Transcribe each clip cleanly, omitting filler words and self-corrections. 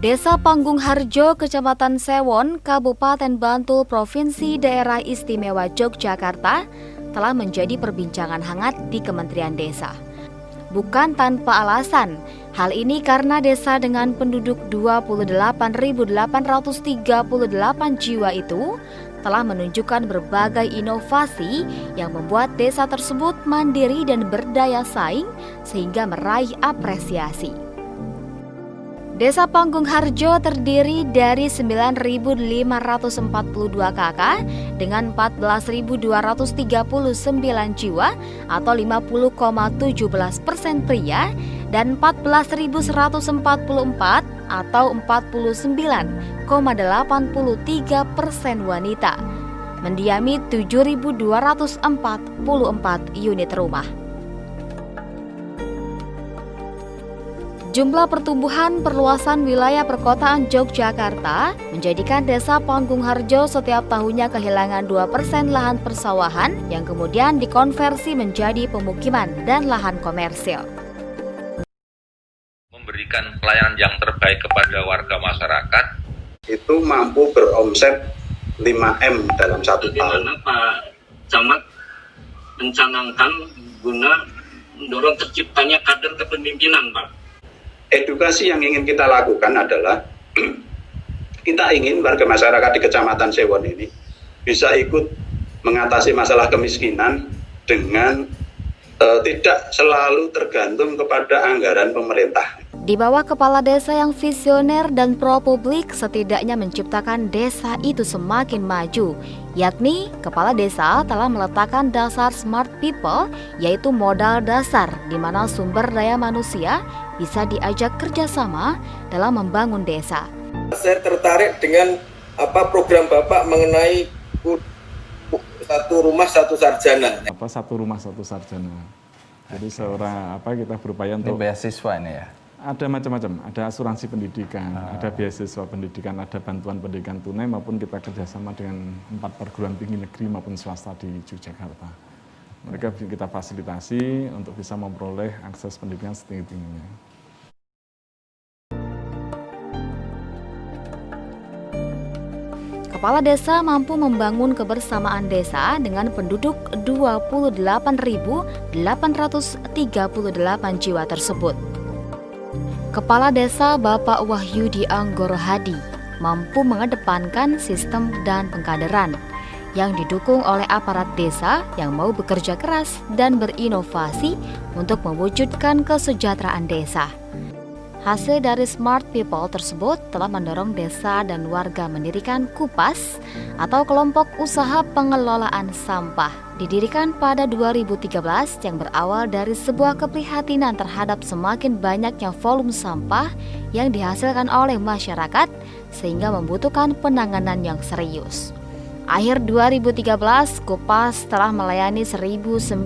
Desa Panggung Harjo, Kecamatan Sewon, Kabupaten Bantul, Provinsi Daerah Istimewa Yogyakarta, telah menjadi perbincangan hangat di Kementerian Desa. Bukan tanpa alasan, hal ini karena desa dengan penduduk 28.838 jiwa itu telah menunjukkan berbagai inovasi yang membuat desa tersebut mandiri dan berdaya saing sehingga meraih apresiasi. Desa Panggung Harjo terdiri dari 9.542 kakak dengan 14.239 jiwa atau 50,17% pria dan 14.144 atau 49,83% wanita, mendiami 7.244 unit rumah. Jumlah pertumbuhan perluasan wilayah perkotaan Yogyakarta menjadikan Desa Panggung Harjo setiap tahunnya kehilangan 2% lahan persawahan yang kemudian dikonversi menjadi pemukiman dan lahan komersil. Memberikan pelayanan yang terbaik kepada warga masyarakat, itu mampu beromset 5M dalam 1 tahun. Bagaimana Pak Camat mencanangkan guna mendorong terciptanya kader kepemimpinan, Pak? Edukasi yang ingin kita lakukan adalah kita ingin warga masyarakat di Kecamatan Sewon ini bisa ikut mengatasi masalah kemiskinan dengan tidak selalu tergantung kepada anggaran pemerintah. Di bawah kepala desa yang visioner dan pro-publik setidaknya menciptakan desa itu semakin maju, yakni kepala desa telah meletakkan dasar smart people, yaitu modal dasar di mana sumber daya manusia bisa diajak kerjasama dalam membangun desa. Saya tertarik dengan program Bapak mengenai satu rumah satu sarjana. Satu rumah satu sarjana. Jadi kita berupaya untuk beasiswa ini ya. Ada macam-macam, ada asuransi pendidikan, ada beasiswa pendidikan, ada bantuan pendidikan tunai maupun kita kerjasama dengan 4 perguruan tinggi negeri maupun swasta di Yogyakarta. Mereka kita fasilitasi untuk bisa memperoleh akses pendidikan setinggi-tingginya. Kepala desa mampu membangun kebersamaan desa dengan penduduk 28.838 jiwa tersebut. Kepala Desa Bapak Wahyudi Anggoro Hadi mampu mengedepankan sistem dan pengkaderan yang didukung oleh aparat desa yang mau bekerja keras dan berinovasi untuk mewujudkan kesejahteraan desa. Hasil dari Smart People tersebut telah mendorong desa dan warga mendirikan KUPAS atau Kelompok Usaha Pengelolaan Sampah, didirikan pada 2013 yang berawal dari sebuah keprihatinan terhadap semakin banyaknya volume sampah yang dihasilkan oleh masyarakat sehingga membutuhkan penanganan yang serius. Akhir 2013, KUPAS telah melayani 1.090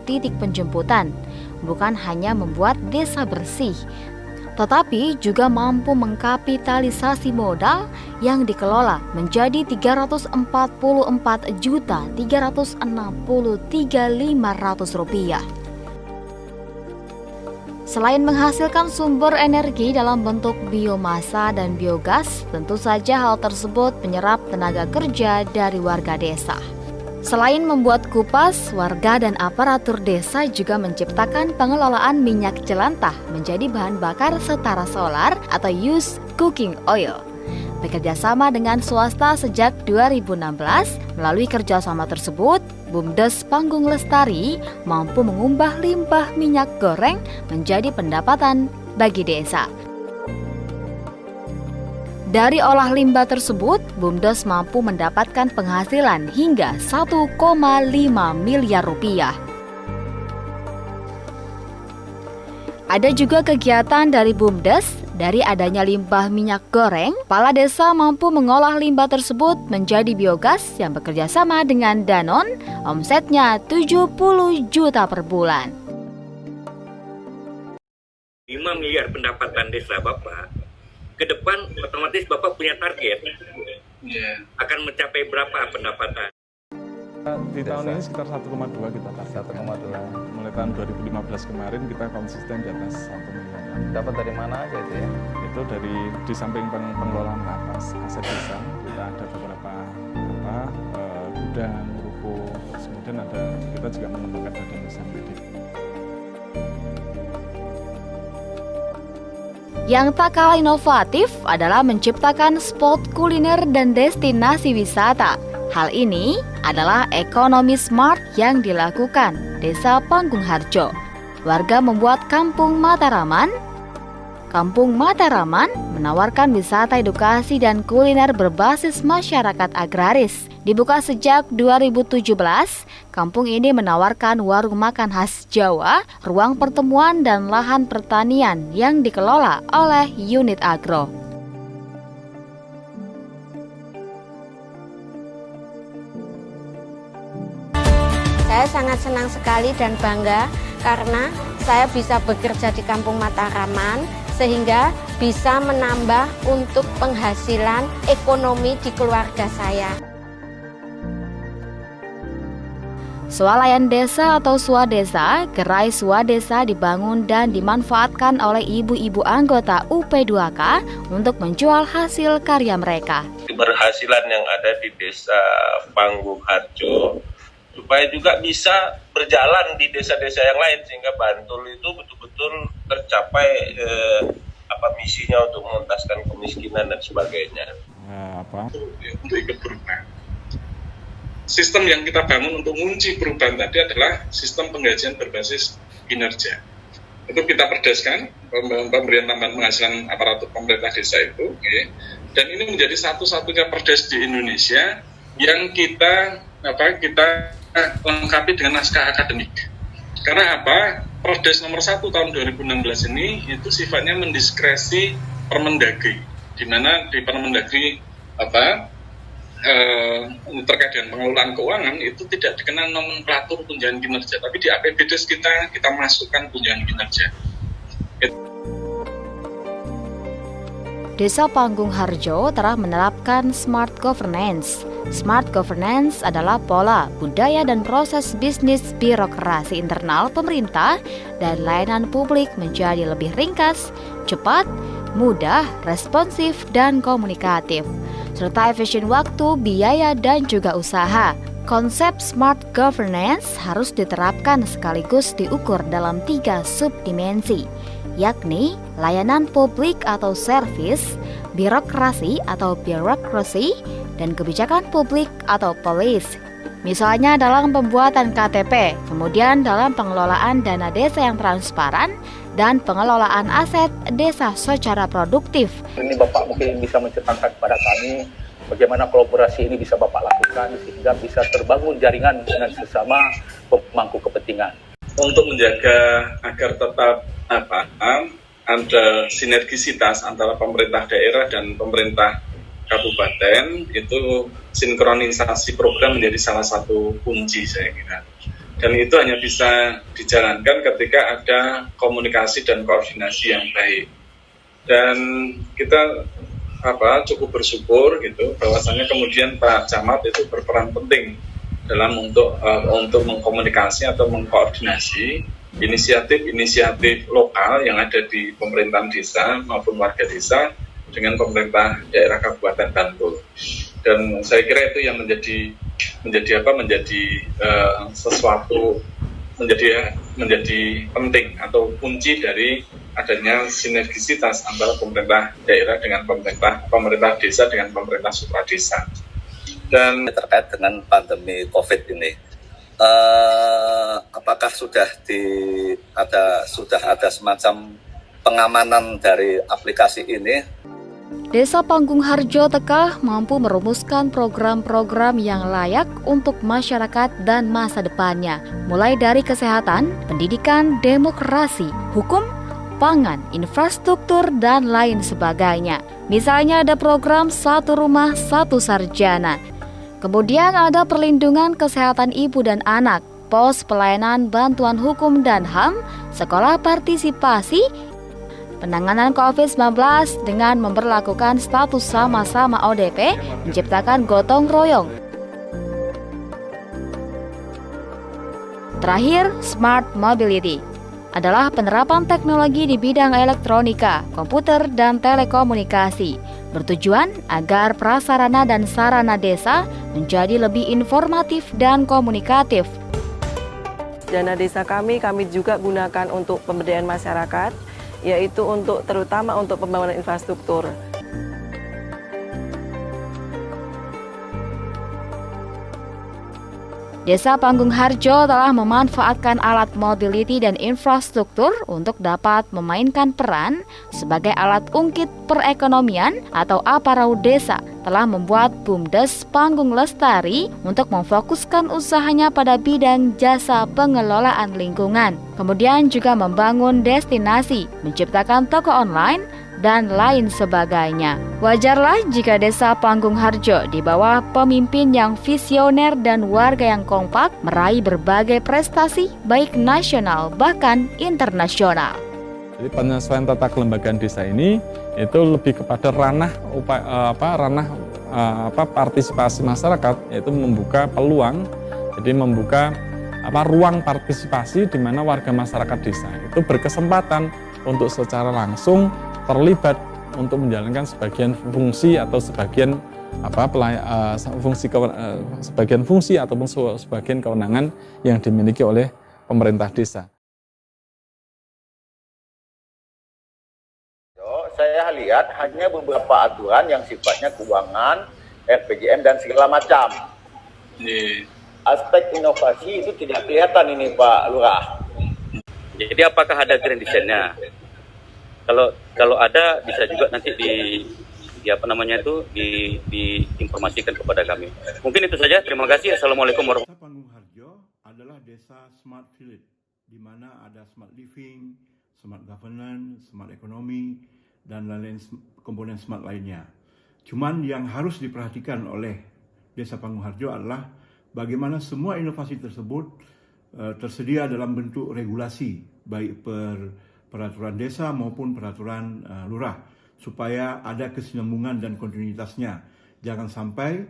titik penjemputan, bukan hanya membuat desa bersih, tetapi juga mampu mengkapitalisasi modal yang dikelola menjadi Rp344.363.500. Selain menghasilkan sumber energi dalam bentuk biomasa dan biogas, tentu saja hal tersebut menyerap tenaga kerja dari warga desa. Selain membuat KUPAS, warga dan aparatur desa juga menciptakan pengelolaan minyak jelantah menjadi bahan bakar setara solar atau used cooking oil. Bekerja sama dengan swasta sejak 2016, melalui kerjasama tersebut, BUMDes Panggung Lestari mampu mengubah limbah minyak goreng menjadi pendapatan bagi desa. Dari olah limbah tersebut, BUMDes mampu mendapatkan penghasilan hingga 1,5 miliar rupiah. Ada juga kegiatan dari BUMDes. Dari adanya limbah minyak goreng, kepala desa mampu mengolah limbah tersebut menjadi biogas yang bekerja sama dengan Danone, omsetnya 70 juta per bulan. 5 miliar pendapatan desa Bapak, ke depan otomatis Bapak punya target akan mencapai berapa pendapatan? Di tahun ini sekitar 1,2 kita targetkan. 1,2. Mulai tahun 2015 kemarin kita konsisten di atas 1 miliar. Dapat dari mana aja itu ya? Itu di samping pengelolaan atas aset desa, kita ada beberapa gudang, ruko, terus kemudian kita juga mengembangkan badan usaha milik. Yang tak kalah inovatif adalah menciptakan spot kuliner dan destinasi wisata. Hal ini adalah ekonomi smart yang dilakukan Desa Panggung Harjo. Warga membuat Kampung Mataraman. Kampung Mataraman menawarkan wisata edukasi dan kuliner berbasis masyarakat agraris. Dibuka sejak 2017, kampung ini menawarkan warung makan khas Jawa, ruang pertemuan dan lahan pertanian yang dikelola oleh unit agro. Saya sangat senang sekali dan bangga karena saya bisa bekerja di Kampung Mataraman sehingga bisa menambah untuk penghasilan ekonomi di keluarga saya. Swalayan desa atau swadesa, gerai swadesa dibangun dan dimanfaatkan oleh ibu-ibu anggota UP2K untuk menjual hasil karya mereka. Keberhasilan yang ada di Desa Panggung Harjo supaya juga bisa berjalan di desa-desa yang lain sehingga Bantul itu betul-betul tercapai misinya untuk mengentaskan kemiskinan dan sebagainya. Untuk ikut perubahan. Sistem yang kita bangun untuk mengunci perubahan tadi adalah sistem penggajian berbasis kinerja. Itu kita perdaskan pemberian tambahan penghasilan aparatur pemerintah desa itu, dan ini menjadi satu-satunya perdes di Indonesia yang kita lengkapi dengan naskah akademik. Karena apa? Perdes nomor 1 tahun 2016 ini itu sifatnya mendiskresi Permendagri, di mana di Permendagri terkait dengan pengelolaan keuangan itu tidak dikenal nomenklatur tunjangan kinerja, tapi di APBDes kita masukkan tunjangan kinerja. Desa Panggung Harjo telah menerapkan smart governance. Smart governance adalah pola, budaya, dan proses bisnis birokrasi internal pemerintah dan layanan publik menjadi lebih ringkas, cepat, mudah, responsif, dan komunikatif, serta efisien waktu, biaya, dan juga usaha. Konsep smart governance harus diterapkan sekaligus diukur dalam 3 subdimensi, yakni layanan publik atau service, birokrasi atau bureaucracy, dan kebijakan publik atau policy. Misalnya dalam pembuatan KTP, kemudian dalam pengelolaan dana desa yang transparan, dan pengelolaan aset desa secara produktif. Ini Bapak mungkin bisa menceritakan kepada kami bagaimana kolaborasi ini bisa Bapak lakukan sehingga bisa terbangun jaringan dengan sesama pemangku kepentingan. Untuk menjaga agar tetap ada sinergisitas antara pemerintah daerah dan pemerintah kabupaten, itu sinkronisasi program menjadi salah satu kunci saya kira. Dan itu hanya bisa dijalankan ketika ada komunikasi dan koordinasi yang baik. Dan kita cukup bersyukur gitu bahwasanya kemudian Pak Camat itu berperan penting dalam untuk mengkomunikasi atau mengkoordinasi inisiatif lokal yang ada di pemerintahan desa maupun warga desa dengan pemerintah daerah Kabupaten Bantul. Dan saya kira itu yang menjadi sesuatu menjadi penting atau kunci dari adanya sinergisitas antara pemerintah daerah dengan pemerintah desa dengan pemerintah supradesa. Dan terkait dengan pandemi COVID ini, apakah sudah ada semacam pengamanan dari aplikasi ini? Desa Panggung Harjo Tekah mampu merumuskan program-program yang layak untuk masyarakat dan masa depannya, mulai dari kesehatan, pendidikan, demokrasi, hukum, pangan, infrastruktur, dan lain sebagainya. Misalnya ada program 1 rumah 1 sarjana. Kemudian ada perlindungan kesehatan ibu dan anak, pos pelayanan bantuan hukum dan HAM, sekolah partisipasi, penanganan COVID-19 dengan memberlakukan status sama-sama ODP, menciptakan gotong royong. Terakhir, Smart Mobility adalah penerapan teknologi di bidang elektronika, komputer, dan telekomunikasi, bertujuan agar prasarana dan sarana desa menjadi lebih informatif dan komunikatif. Dana desa kami juga gunakan untuk pemberdayaan masyarakat, yaitu terutama untuk pembangunan infrastruktur. Desa Panggung Harjo telah memanfaatkan alat mobility dan infrastruktur untuk dapat memainkan peran sebagai alat ungkit perekonomian atau Aparau Desa telah membuat BUMDes Panggung Lestari untuk memfokuskan usahanya pada bidang jasa pengelolaan lingkungan. Kemudian juga membangun destinasi, menciptakan toko online, dan lain sebagainya. Wajarlah jika Desa Panggung Harjo di bawah pemimpin yang visioner dan warga yang kompak meraih berbagai prestasi baik nasional bahkan internasional. Jadi penyesuaian tata kelembagaan desa ini itu lebih kepada ranah partisipasi masyarakat, yaitu membuka peluang, jadi membuka ruang partisipasi di mana warga masyarakat desa itu berkesempatan untuk secara langsung terlibat untuk menjalankan sebagian fungsi atau sebagian fungsi ataupun sebagian kewenangan yang dimiliki oleh pemerintah desa. Saya lihat hanya beberapa aturan yang sifatnya keuangan, RPJM dan segala macam. Aspek inovasi itu tidak kelihatan ini Pak Lurah. Jadi apakah ada grand design-nya? Kalau ada bisa juga nanti diinformasikan kepada kami. Mungkin itu saja. Terima kasih. Assalamualaikum warahmatullahi wabarakatuh. Desa Panggung Harjo adalah desa smart village, di mana ada smart living, smart governance, smart economy, dan lain-lain komponen smart lainnya. Cuman yang harus diperhatikan oleh Desa Panggung Harjo adalah bagaimana semua inovasi tersebut tersedia dalam bentuk regulasi, baik peraturan desa maupun peraturan lurah, supaya ada kesinambungan dan kontinuitasnya. Jangan sampai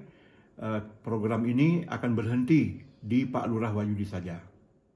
program ini akan berhenti di Pak Lurah Wahyudi saja.